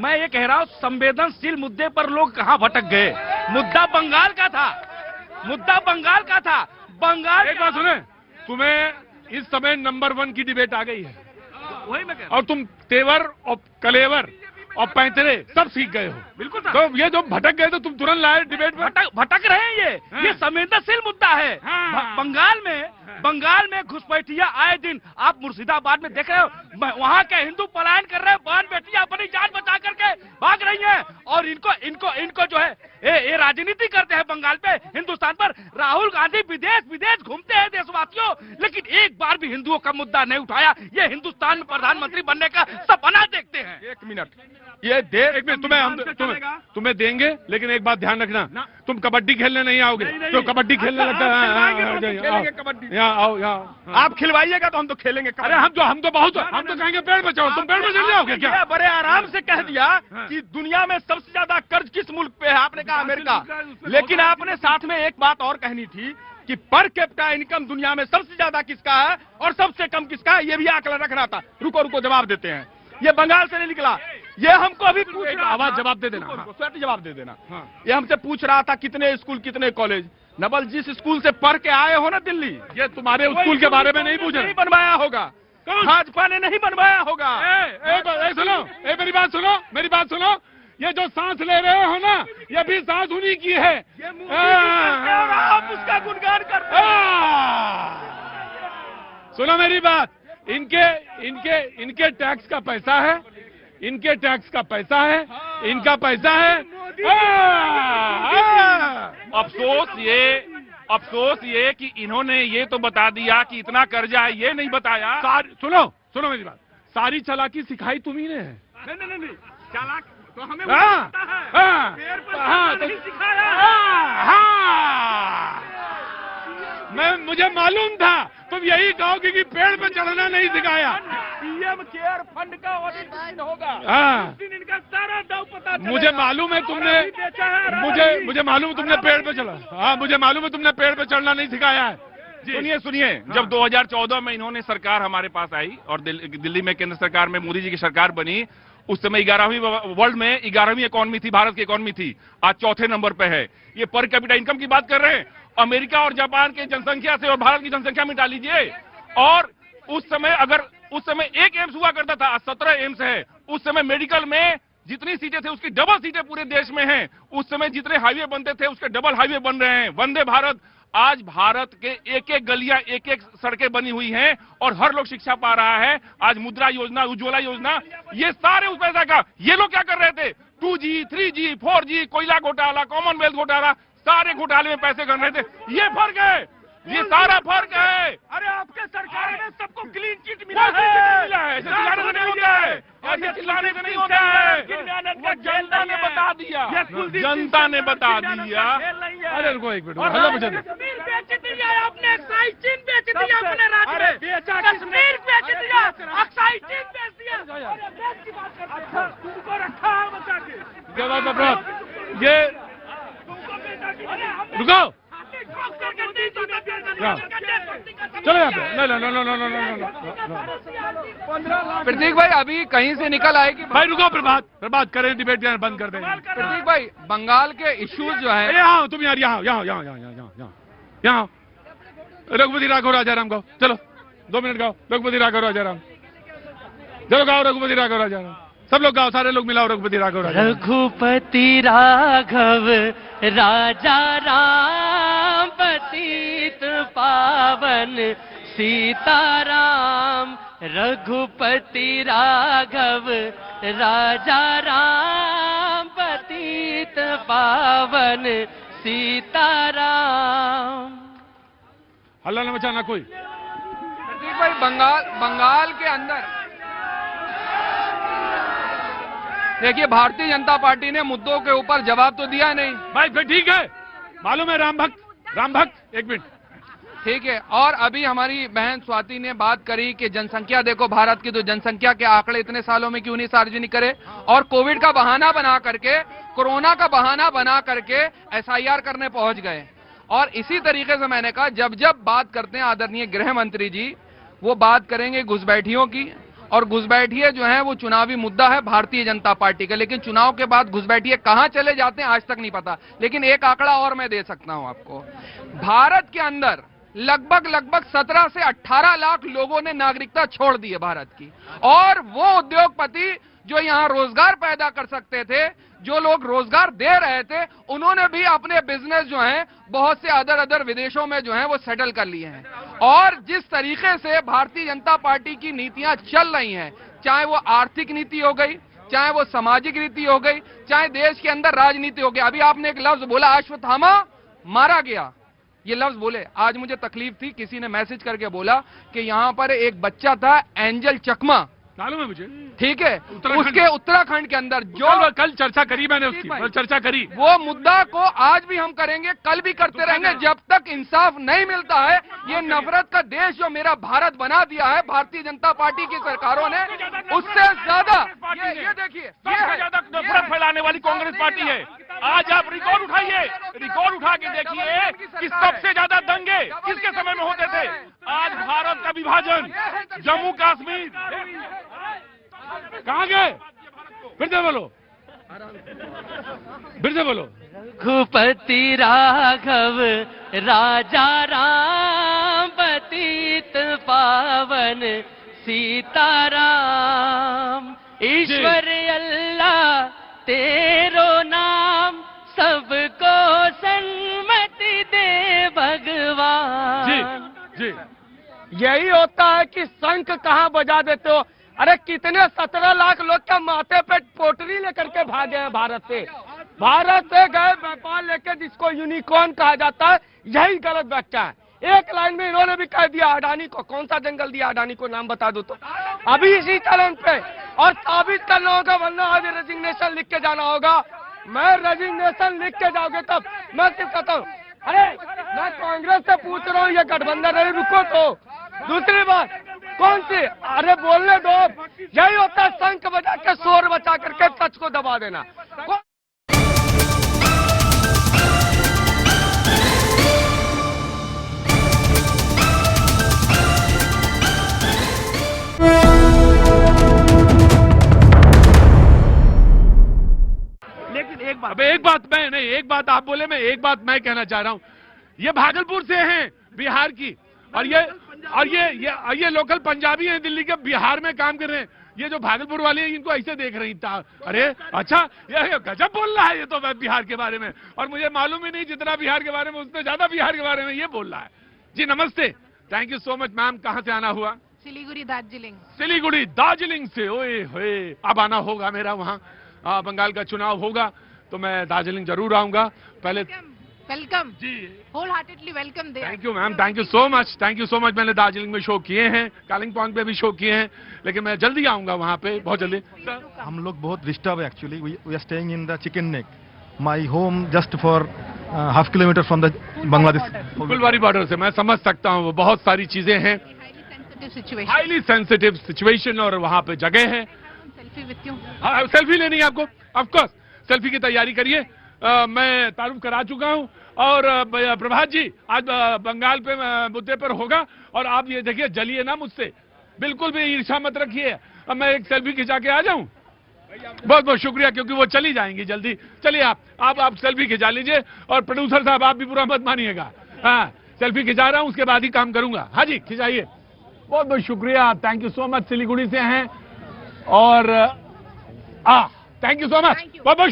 मैं ये कह रहा हूँ संवेदनशील मुद्दे पर लोग कहाँ भटक गए। मुद्दा बंगाल का था, मुद्दा बंगाल का था। बंगाल एक बात सुने, तुम्हें इस समय नंबर 1 की डिबेट आ गई है, वही मैं कह रहा और तुम तेवर और कलेवर और पैंतरे सब सीख गए हो। बिल्कुल तो ये जो भटक गए तो तुम तुरंत लाए डिबेट में। भटक रहे हैं ये संवेदनशील मुद्दा है। बंगाल में घुसपैठिया आए दिन आप मुर्शिदाबाद में देख रहे हो, वहाँ के हिंदू पलायन कर रहे हैं, बहन बेटियां अपनी जान बचा करके भाग रही हैं, और इनको जो है ये राजनीति करते हैं बंगाल पे, हिंदुस्तान पर। राहुल गांधी विदेश घूमते हैं देशवासियों, लेकिन एक बार भी हिंदुओं का मुद्दा नहीं उठाया। ये हिंदुस्तान में प्रधानमंत्री बनने का सपना देखते हैं। एक मिनट, ये देश एक मिनट तुम्हें देंगे, लेकिन एक बात ध्यान रखना, तुम कबड्डी खेलने नहीं आओगे। तो कबड्डी खेलने लगता है, कबड्डी यहाँ आओ, यहाँ आप खिलवाइएगा तो हम तो खेलेंगे। अरे हम तो कहेंगे पेड़ बचाओ, तुम पेड़ बचा जाओगे क्या? बड़े आराम से कह दिया कि दुनिया में सबसे ज्यादा कर्ज किस मुल्क पे है, आपने कहा अमेरिका। लेकिन आपने साथ में एक बात और कहनी थी कि पर कैपिटा इनकम दुनिया में सबसे ज्यादा किसका है और सबसे कम किसका है, ये भी आंकड़ा रखना था। रुको जवाब देते हैं, ये बंगाल से नहीं निकला। ये हमको अभी पूछ रहा, आवाज जवाब दे देना, स्वयं जवाब दे देना। ये हमसे पूछ रहा था कितने स्कूल कितने कॉलेज। नवल, जिस स्कूल से पढ़ के आए हो ना दिल्ली, ये तुम्हारे स्कूल के बारे में नहीं पूछा, नहीं बनवाया होगा, भाजपा ने नहीं बनवाया होगा। सुनो, मेरी बात सुनो, ये जो सांस ले रहे हो ना, ये भी सांस उन्हीं की है। आप उसका गुणगान करते हैं। सुनो मेरी बात, इनके टैक्स का पैसा है, इनके टैक्स का पैसा है, इनका पैसा है। अफसोस ये कि इन्होंने ये तो बता दिया कि इतना कर्जा है, ये नहीं बताया। सुनो मेरी बात, सारी चालाकी सिखाई तुम्ही ने है। नहीं, चालाक तो हमें मुझे मालूम था तुम यही कहोगे कि पेड़ पे चढ़ना नहीं सिखाया। पीएम केयर फंड का ऑडिट होगा, इनका सारा दाव पता चलेगा। मुझे मालूम है मुझे मालूम तुमने पेड़ पे चला। हाँ, मुझे मालूम है तुमने पेड़ पे चढ़ना नहीं सिखाया है। सुनिए, जब 2014 में इन्होंने सरकार हमारे पास आई और दिल्ली में केंद्र सरकार में मोदी जी की सरकार बनी, उस समय 11वीं वर्ल्ड में 11वीं इकोनॉमी थी, भारत की इकोनॉमी थी। आज चौथे नंबर पे है। ये पर कैपिटा इनकम की बात कर रहे हैं, अमेरिका और जापान के जनसंख्या से और भारत की जनसंख्या मिटा लीजिए। और उस समय एक एम्स हुआ करता था, आज 17 एम्स है। उस समय मेडिकल में जितनी सीटें थे उसकी डबल सीटें पूरे देश में हैं। उस समय जितने हाईवे बनते थे उसके डबल हाईवे बन रहे हैं। वंदे भारत, आज भारत के एक गलियां, एक सड़कें बनी हुई हैं और हर लोग शिक्षा पा रहा है। आज मुद्रा योजना, उज्ज्वला योजना, ये सारे उस पैसा का। ये लोग क्या कर रहे थे? 2G, 3G, 4G, कोयला घोटाला, कॉमनवेल्थ घोटाला, सारे घोटाले में पैसे कर रहे थे। ये फर्क है, ये सारा फर्क है। अरे आपके सरकार में सबको क्लीन चिट मिला है। ऐसे चिल्लाने से नहीं होता है, ऐसे चिल्लाने से नहीं होता है। जनता ने बता दिया, जनता ने बता दिया। अरे रुको एक मिनट, हेलो मुझे कश्मीर बेच दिया आपने, अक्साई चीन बेच दिया अपने राज्य में। कश्मीर बेच दिया, अक्साई चीन बेच दिया। देश की बात करते हैं, तुमको रखा है बचा के। ये रुको, चलो यहाँ पे। प्रतीक भाई अभी कहीं से निकल आएगी। भाई रुको, प्रभात करें, डिबेट बंद कर देंगे। प्रतीक भाई, बंगाल के इश्यूज जो है, यहाँ तुम यार, यहाँ रघुपति राघव राजाराम गाओ, चलो 2 मिनट गाओ रघुपति राघव राजाराम। चलो गाओ रघुपति राघव राजाराम, सब लोग गाओ, सारे लोग मिलाओ रघुपति राघव राजाराम। रघुपति राघव राजा राम, पतित पावन सीताराम। रघुपति राघव राजा राम, पतित पावन सीताराम। हल्ला न मचाना कोई। प्रतीक भाई, बंगाल के अंदर देखिए, भारतीय जनता पार्टी ने मुद्दों के ऊपर जवाब तो दिया नहीं। भाई फिर ठीक है, मालूम है राम भक्त, एक मिनट, ठीक है। और अभी हमारी बहन स्वाति ने बात करी कि जनसंख्या देखो भारत की, तो जनसंख्या के आंकड़े इतने सालों में क्यों नहीं सार्वजनिक करे, और कोविड का बहाना बना करके, कोरोना का बहाना बना करके SIR करने पहुंच गए। और इसी तरीके से मैंने कहा, जब बात करते हैं आदरणीय गृह मंत्री जी, वो बात करेंगे घुसपैठियों की, और घुसपैठिए जो है वो चुनावी मुद्दा है भारतीय जनता पार्टी का, लेकिन चुनाव के बाद घुसपैठिए कहां चले जाते हैं आज तक नहीं पता। लेकिन एक आंकड़ा और मैं दे सकता हूं आपको, भारत के अंदर लगभग 17 से 18 लाख लोगों ने नागरिकता छोड़ दी है भारत की, और वो उद्योगपति जो यहां रोजगार पैदा कर सकते थे, जो लोग रोजगार दे रहे थे, उन्होंने भी अपने बिजनेस जो हैं बहुत से अदर विदेशों में जो हैं वो सेटल कर लिए हैं। और जिस तरीके से भारतीय जनता पार्टी की नीतियां चल रही हैं, चाहे वो आर्थिक नीति हो गई, चाहे वो सामाजिक नीति हो गई, चाहे देश के अंदर राजनीति हो गई। अभी आपने एक लफ्ज बोला, अश्वत्थामा मारा गया, ये लफ्ज बोले, आज मुझे तकलीफ थी, किसी ने मैसेज करके बोला कि यहां पर एक बच्चा था एंजल चकमा, मालूम है मुझे, ठीक है, उसके उत्तराखंड के अंदर जो कल चर्चा करी मैंने उसकी, चर्चा करी, वो मुद्दा को आज भी हम करेंगे, कल भी करते रहेंगे, जब तक इंसाफ नहीं मिलता है। ये नफरत का देश जो मेरा भारत बना दिया है भारतीय जनता पार्टी की सरकारों ने, उससे ज्यादा ये देखिए, सबसे ज्यादा नफरत फैलाने वाली कांग्रेस पार्टी है। आज आप रिकॉर्ड उठाइए, रिकॉर्ड उठा के देखिए कि सबसे ज्यादा दंगे किसके समय में होते थे। आज भारत का विभाजन, जम्मू कश्मीर, कहां गए, फिर से बोलो, फिर से बोलो। रघुपति राघव राजा राम पतित पावन सीताराम, ईश्वर अल्लाह तेरो नाम, सबको सन्मति दे भगवान। जी यही होता है कि शंख कहाँ बजा देते हो। अरे कितने 17 लाख लोग क्या माथे पे पोटरी लेकर के भागे हैं भारत से गए व्यापार लेके, जिसको यूनिकॉर्न कहा जाता है, यही गलत व्याख्या है। एक लाइन में इन्होंने भी कह दिया अडानी को, कौन सा जंगल दिया अडानी को, नाम बता दो तो अभी इसी चरण पे, और साबित करना होगा, वरना आज रेजिग्नेशन लिख के जाना होगा। मैं रेजिग्नेशन लिख के जाओगे तब मैं सिर्फ कहता हूँ, अरे मैं कांग्रेस से पूछ रहा हूँ, ये गठबंधन है, रुको तो। दूसरी बात कौन सी, अरे बोलने दो, यही होता है शंख बजा के, शोर बचा करके सच को दबा देना। लेकिन एक बात आप बोले, मैं एक बात मैं कहना चाह रहा हूँ, ये भागलपुर से हैं, बिहार की, और ये लोकल पंजाबी हैं, दिल्ली के, बिहार में काम कर रहे हैं। ये जो भागलपुर वाले हैं, इनको ऐसे देख रही था, अरे अच्छा ये गजब बोल रहा है ये तो बिहार के बारे में, और मुझे मालूम ही नहीं जितना बिहार के बारे में, उससे ज्यादा बिहार के बारे में ये बोल रहा है। जी नमस्ते, thank you so much ma'am. कहाँ से आना हुआ? सिलीगुड़ी दार्जिलिंग। सिलीगुड़ी दार्जिलिंग से, ओए होए, अब आना होगा मेरा वहाँ, बंगाल का चुनाव होगा तो मैं दार्जिलिंग जरूर आऊंगा। पहले वेलकम जी, wholeheartedly welcome there. Thank you ma'am, thank you so much, thank you so much. मैंने दार्जिलिंग में शो किए हैं, कालिंपोंग पे भी शो किए हैं, लेकिन मैं जल्दी आऊंगा वहाँ पे, बहुत जल्दी। हम लोग बहुत disturb actually, we are staying in the chicken neck, my home just for half kilometre from the Bangladesh Phulbari border से। मैं समझ सकता हूँ, बहुत सारी चीजें हैं, हाईली सेंसिटिव सिचुएशन, और वहाँ पे जगह है। Selfie with you. हाँ, सेल्फी लेनी है आपको, ऑफ कोर्स सेल्फी की तैयारी करिए। मैं तारुफ करा चुका हूं, और प्रभात जी आज बंगाल पे मुद्दे पर होगा, और आप ये देखिए, जलिए ना मुझसे, बिल्कुल भी ईर्ष्या मत रखिए। अब मैं एक सेल्फी खिंचा के आ जाऊं? बहुत बहुत शुक्रिया, क्योंकि वो चली जाएंगी जल्दी। चलिए आप सेल्फी खिंचा लीजिए, और प्रोड्यूसर साहब आप भी पूरा मत मानिएगा। हाँ, सेल्फी खिंचा रहा हूं, उसके बाद ही काम करूंगा। हाँ जी, खिंचाइए। बहुत बहुत शुक्रिया, thank you so much. Siliguri से हैं, और थैंक यू सो मच, बहुत बहुत